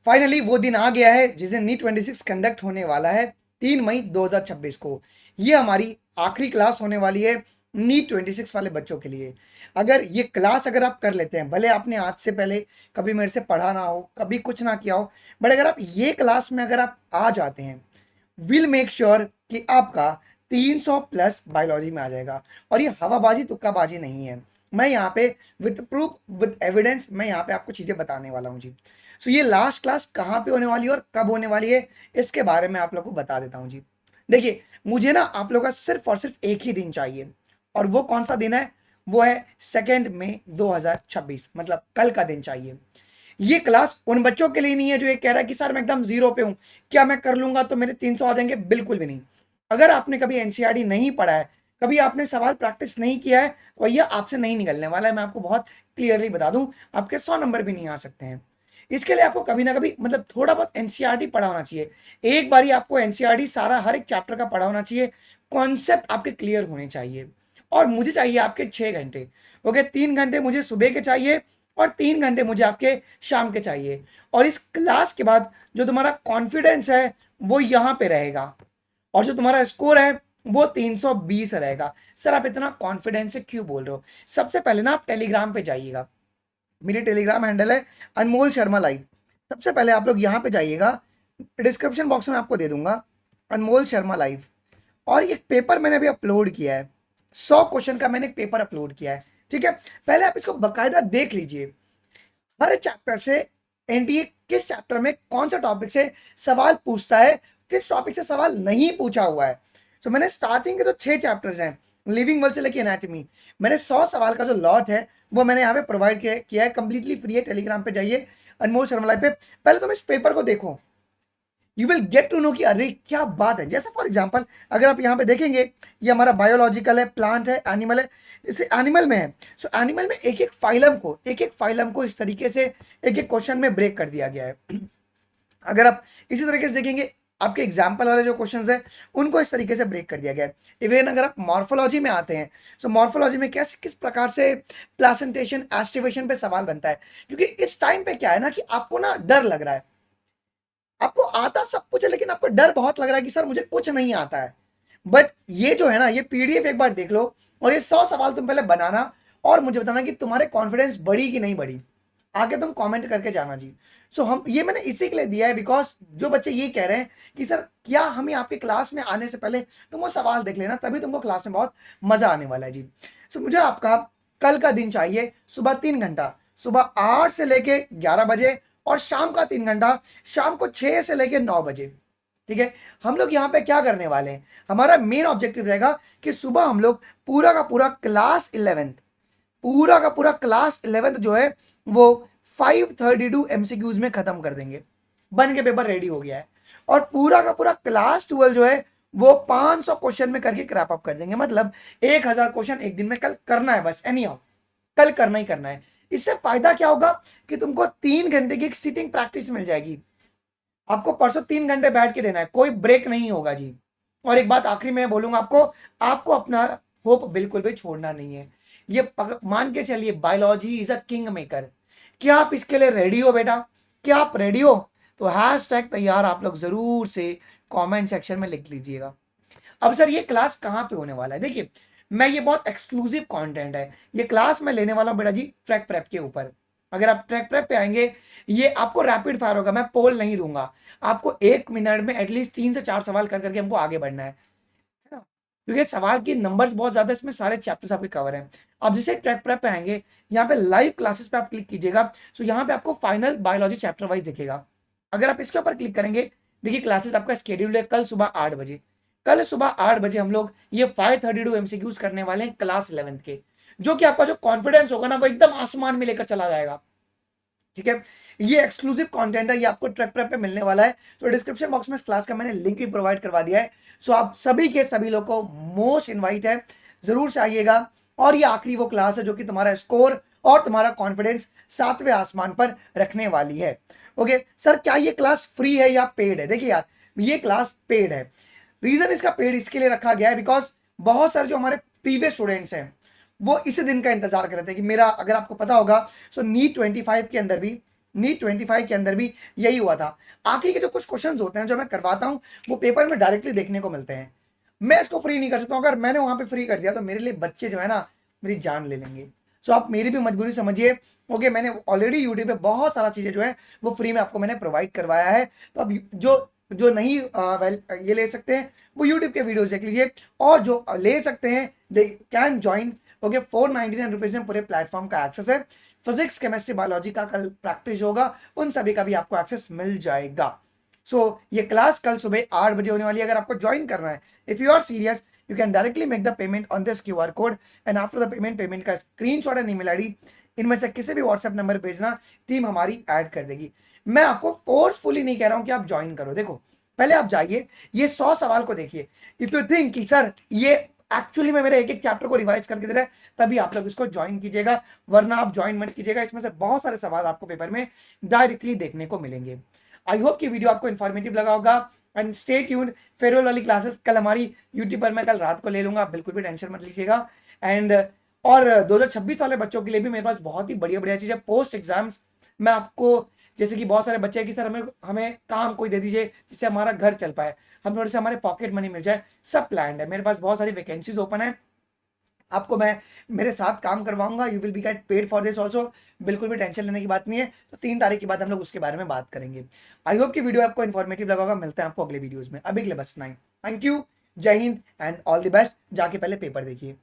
Finally वो दिन आ गया है जिस दिन नीट 26 कंडक्ट होने वाला है 3 मई 2026 को। ये हमारी आखिरी क्लास होने वाली है नीट 26 वाले बच्चों के लिए। अगर ये क्लास अगर आप कर लेते हैं, भले आपने आज से पहले कभी मेरे से पढ़ा ना हो, कभी कुछ ना किया हो, बट अगर आप ये क्लास में अगर आप आ जाते हैं, विल मेक श्योर कि आपका 300 प्लस बायोलॉजी में आ जाएगा। और ये हवाबाजी तुक्काबाजी नहीं है, मैं यहाँ पे विद प्रूफ विद एविडेंस मैं यहाँ पे आपको चीज़ें बताने वाला हूँ जी। सो ये लास्ट क्लास कहाँ पे होने वाली है और कब होने वाली है, इसके बारे में आप लोग को बता देता हूँ जी। देखिए, मुझे ना आप लोग का सिर्फ और सिर्फ एक ही दिन चाहिए, और वो कौन सा दिन है? वो है 2 मई 2026, मतलब कल का दिन चाहिए। ये क्लास उन बच्चों के लिए नहीं है जो ये कह रहा है कि सर मैं एकदम जीरो पे हूँ, क्या मैं कर लूंगा तो मेरे 300 आ जाएंगे। बिल्कुल भी नहीं। अगर आपने कभी एनसीईआरटी नहीं पढ़ा है, कभी आपने सवाल प्रैक्टिस नहीं किया है, तो भैया आपसे नहीं निकलने वाला है। मैं आपको बहुत क्लियरली बता दूं, आपके 100 नंबर भी नहीं आ सकते हैं। इसके लिए आपको कभी ना कभी मतलब थोड़ा बहुत एनसीईआरटी पढ़ा होना चाहिए। एक बारी आपको एनसीईआरटी सारा हर एक चैप्टर का पढ़ा होना चाहिए। कॉन्सेप्ट आपके क्लियर होने चाहिए। और मुझे चाहिए आपके 6 घंटे। ओके, 3 घंटे मुझे सुबह के चाहिए और 3 घंटे मुझे आपके शाम के चाहिए। और इस क्लास के बाद जो तुम्हारा कॉन्फिडेंस है वो यहाँ पे रहेगा, और जो तुम्हारा स्कोर है वो 320 रहेगा। सर आप इतना कॉन्फिडेंस से क्यों बोल रहे हो? सबसे पहले ना आप टेलीग्राम पे जाइएगा। मेरी टेलीग्राम हैंडल है अनमोल शर्मा लाइव। सबसे पहले आप लोग यहाँ पे जाइएगा, डिस्क्रिप्शन बॉक्स में आपको दे दूंगा अनमोल शर्मा लाइव। और एक पेपर मैंने अभी अपलोड किया है, 100 क्वेश्चन का मैंने एक पेपर अपलोड किया है। ठीक है, पहले आप इसको बकायदा देख लीजिए। हर चैप्टर से एनडीए किस चैप्टर में कौन सा टॉपिक से सवाल पूछता है, किस टॉपिक से सवाल नहीं पूछा हुआ है। तो मैंने स्टार्टिंग के तो 6 चैप्टर्स हैं, लिविंग वर्ल्ड से लेकर एनाटॉमी, मैंने 100 सवाल का जो लॉट है वो मैंने यहाँ पे प्रोवाइड किया है, कंप्लीटली फ्री है। टेलीग्राम पे जाइए अनमोल शर्मा लाइव पे, पहले तुम इस पेपर को देखो। You will get to know कि अरे क्या बात है। जैसे फॉर एग्जांपल अगर आप यहाँ पे देखेंगे, ये हमारा बायोलॉजिकल है, प्लांट है, एनिमल है। जैसे एनिमल में है, सो एनिमल में एक एक फाइलम को इस तरीके से एक एक क्वेश्चन में ब्रेक कर दिया गया है। अगर आप इसी तरीके से देखेंगे, आपके एग्जाम्पल वाले जो क्वेश्चंस है उनको इस तरीके से ब्रेक कर दिया गया है। इवन अगर आप मॉर्फोलॉजी में आते हैं, सो मॉर्फोलॉजी में कैसे किस प्रकार से प्लासेंटेशन एस्टिवेशन पे सवाल बनता है। क्योंकि इस टाइम पे क्या है ना कि आपको ना डर लग रहा है, आपको आता सब कुछ है लेकिन आपको डर बहुत लग रहा है कि सर मुझे कुछ नहीं आता है। बट ये जो है ना, ये पीडीएफ एक बार देख लो, और ये 100 सवाल तुम पहले बनाना और मुझे बताना कि तुम्हारे कॉन्फिडेंस बढ़ी कि नहीं बढ़ी। आगे तुम कमेंट करके जाना जी। सो हम ये मैंने इसी के लिए दिया है बिकॉज जो बच्चे ये कह रहे हैं कि सर क्या हमें आपके क्लास में आने से पहले तुम वो सवाल देख लेना, तभी तुमको क्लास में बहुत मजा आने वाला है जी। सो मुझे आपका कल का दिन चाहिए, सुबह 3 घंटा, सुबह 8 से लेके 11 बजे, और शाम का 3 घंटा, शाम को 6 से लेके 9 बजे। ठीक है, हम लोग यहाँ पे क्या करने वाले हैं, हमारा मेन ऑब्जेक्टिव रहेगा कि सुबह हम लोग पूरा का पूरा क्लास 11th, पूरा का पूरा क्लास 11th जो है वो 532 एमसीक्यूज में खत्म कर देंगे। बन के पेपर रेडी हो गया है। और पूरा का पूरा क्लास 12 जो है वो 500 क्वेश्चन में करके क्रैप अप कर देंगे। मतलब 1000 क्वेश्चन एक दिन में कल करना है, बस एनी हाउ कल करना ही करना है। इससे फायदा क्या होगा कि तुमको 3 घंटे की एक सिटिंग प्रैक्टिस मिल जाएगी। आपको परसों 3 घंटे बैठ के देना है, कोई ब्रेक नहीं होगा जी। और एक बात आखिरी में बोलूंगा आपको, आपको अपना होप बिल्कुल भी छोड़ना नहीं है। ये मान के चलिए, biology is a king maker. क्या आप इसके लिए रेडी हो बेटा? क्या आप रेडी हो? तो हैश टैग तैयार आप लोग जरूर से कमेंट सेक्शन में लिख लीजिएगा। अब सर ये क्लास कहाँ पे होने वाला है? देखिए, मैं ये बहुत एक्सक्लूसिव कंटेंट है, ये क्लास मैं लेने वाला हूँ बेटा जी ट्रैक प्रेप के ऊपर। अगर आप ट्रैक प्रेप पे आएंगे, ये आपको रैपिड फायर होगा, मैं पोल नहीं दूंगा। आपको 1 मिनट में एटलीस्ट 3 से 4 सवाल कर करके हमको आगे बढ़ना है ना। क्योंकि सवाल की नंबर्स बहुत ज्यादा है, इसमें सारे चैप्टर्स आपके कवर हैं। अब जैसे ट्रैक प्रेप पे आएंगे, यहाँ पे लाइव क्लासेस पे आप क्लिक कीजिएगा, सो यहाँ पे आपको फाइनल बायोलॉजी चैप्टर वाइज दिखेगा। अगर आप इसके ऊपर क्लिक करेंगे, देखिए क्लासेस आपका स्केड्यूल है कल सुबह 8 बजे। कल सुबह 8 बजे हम लोग ये 532 एमसीक्यूज करने वाले हैं क्लास 11th के, जो कि आपका जो कॉन्फिडेंस होगा ना वो एकदम आसमान में लेकर चला जाएगा। ठीक है, ये एक्सक्लूसिव कंटेंट है, ये आपको ट्रैक प्रेप पे मिलने वाला है। तो डिस्क्रिप्शन बॉक्स में इस क्लास का मैंने लिंक भी प्रोवाइड करवा दिया है। सो आप सभी के सभी लोग को मोस्ट इनवाइट है, जरूर से आइएगा। और ये आखिरी वो क्लास है जो कि तुम्हारा स्कोर और तुम्हारा कॉन्फिडेंस 7वें आसमान पर रखने वाली है। ओके सर, क्या ये क्लास फ्री है या पेड है? देखिए यार, ये क्लास पेड है। रीजन इसका पेड इसके लिए रखा गया है बिकॉज बहुत सारे जो हमारे प्रीवियस स्टूडेंट्स हैं वो इसी दिन का इंतजार कर रहे थे कि मेरा, अगर आपको पता होगा, सो नीट 25 के अंदर भी नीट 25 के अंदर भी यही हुआ था। आखिरी के जो कुछ क्वेश्चंस होते हैं जो मैं करवाता हूँ वो पेपर में डायरेक्टली देखने को मिलते हैं। मैं इसको फ्री नहीं कर सकता हूँ, अगर मैंने वहां पे फ्री कर दिया तो मेरे लिए बच्चे जो है ना मेरी जान ले लेंगे। सो आप मेरी भी मजबूरी समझिए। ओके, मैंने ऑलरेडी यूट्यूब पे बहुत सारा चीजें जो है वो फ्री में आपको मैंने प्रोवाइड करवाया है। तो अब जो जो नहीं ये ले सकते हैं वो यूट्यूब के वीडियोस देख लीजिए, और जो ले सकते हैं they can join. Okay, 499 rupees में पूरे प्लेटफॉर्म का एक्सेस है। फिजिक्स, केमिस्ट्री, बायोलॉजी का कल प्रैक्टिस होगा, उन सभी का भी आपको एक्सेस मिल जाएगा। ये क्लास कल सुबह 8 बजे होने वाली है। अगर आपको ज्वाइन करना है, if you are serious, you can directly make the payment on this QR code, and after the payment का स्क्रीनशॉट एंड ईमेल आईडी इनमें से किसी भी व्हाट्सएप नंबर पर भेजना, टीम हमारी ऐड कर देगी। मैं आपको फोर्सफुली नहीं कह रहा हूं कि आप ज्वाइन करो। देखो, पहले आप जाइए, ये 100 सवाल को देखिए। इफ यू थिंक कि सर ये एक्चुअली में मेरे एक एक चैप्टर को रिवाइज करके दे रहा है, तभी आप लोग इसको ज्वाइन कीजिएगा, वरना आप ज्वाइन मत कीजिएगा। इसमें से बहुत सारे सवाल आपको पेपर में डायरेक्टली देखने को मिलेंगे। आई होप कि वीडियो आपको इन्फॉर्मेटिव लगा होगा, एंड स्टे ट्यून्ड। फेयरवेल वाली क्लासेस कल हमारी यूट्यूब पर मैं कल रात को ले लूंगा, बिल्कुल भी टेंशन मत लीजिएगा। एंड और 2026 वाले बच्चों के लिए भी मेरे पास बहुत ही बढ़िया बढ़िया चीज़ें पोस्ट एग्जाम्स। मैं आपको, जैसे कि बहुत सारे बच्चे हैं कि सर हमें हमें काम कोई दे दीजिए जिससे हमारा घर चल पाए, हम थोड़े से हमारे पॉकेट मनी मिल जाए, सब प्लान है। मेरे पास बहुत सारी वैकेंसीज ओपन है, आपको मैं मेरे साथ काम करवाऊंगा। You will be get paid for this also, बिल्कुल भी टेंशन लेने की बात नहीं है। तो 3 तारीख के बाद हम लोग उसके बारे में बात करेंगे। आई होप कि वीडियो आपको इन्फॉर्मेटिव लगा होगा। मिलते हैं आपको अगले वीडियोज में, अभी के लिए बस इतना ही। थैंक यू, जय Hind and all the best. जाके पहले पेपर देखिए।